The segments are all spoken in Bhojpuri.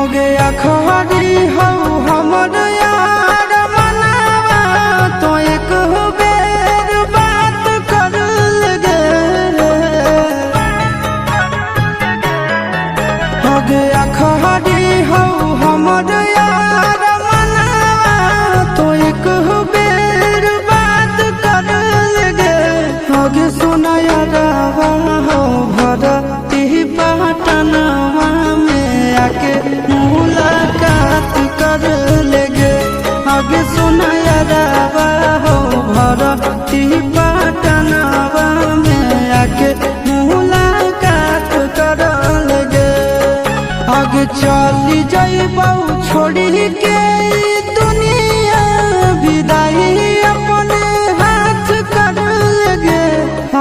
हो गया खरी हो हमर यार मनावा तो एक बेर बात कर लगे। हो गया खरी हो हमर यार मनावा तो एक बेर बात कर लगे। हो गे सोना यारवा हो भरती पटनवा में आके मुलाकात कर लेगे। आगे सुना यारवा हो भरती पटनवा में आके मुलाकात कर लेगे। आगे चली जाइबौ छोड़ी के दुनिया विदाई अपने हाथ कर लेगे।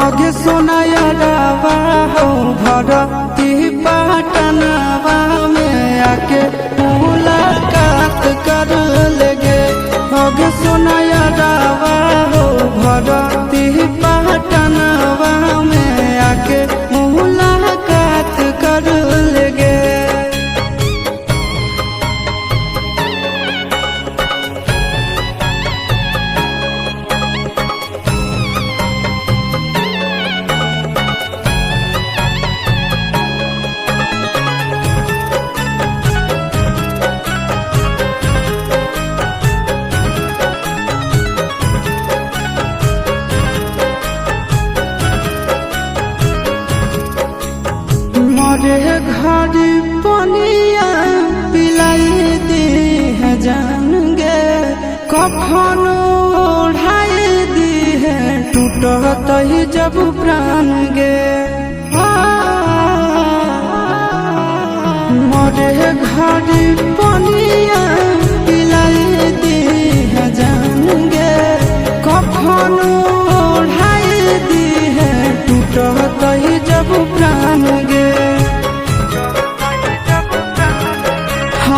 आगे सुना यारवा हो भरती पटनवा में आके मुलाकात कर लेगे। आगे सुना यारवा हो भरती पटनवा में आके मुलाकात कर लेगे। मोरे घर पनिया पिलाई दी है जान गे। कफन ओढ़ाई दी है टूटत ही जब प्राण गे। मोरे घर पनिया पिलाई दी है जान गे। कफन ओढ़ाई दी है टूटत ही जब प्राण गे।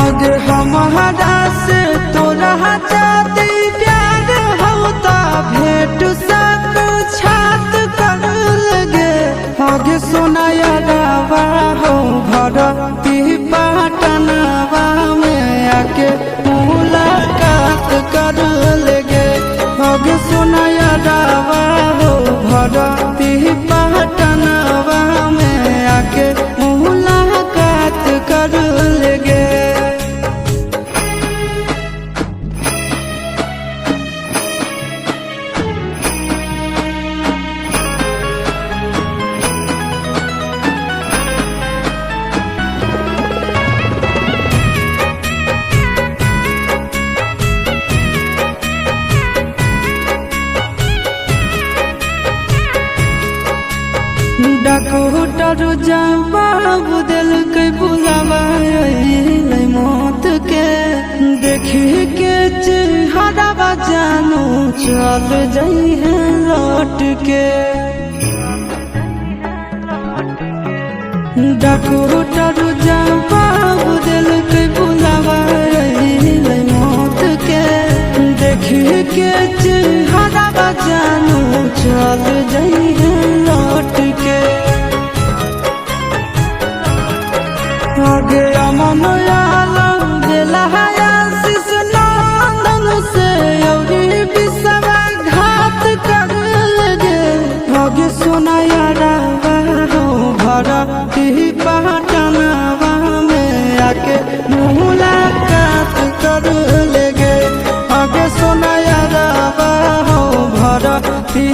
अगर हमारा से तोरा जाती प्यार होता भेंट साक्षात कर लगे। आगे सोना यारवा हो भरती पटनवा में आके मुलाकात कर लेगे। आगे सोना यारवा हो भरती पटनवा में आके मुलाकात कर लेगे। डॉक्टर जवाब दिल के बुलावा मौत के। देखी के चेहरा जानू चल जाई है लौट के। डॉक्टर जवाब दिल के बुलावा मौत के। देखी के चेहरा जानू चल जाई है लौट के। आगे अमन आलम दिला आशीष नंदन से योगी विश्वासघात कर लगे। आगे सोना यारवा हो भरती पटनवा में आके मुलाकात कर लेगे। आगे सोना यारवा हो भरती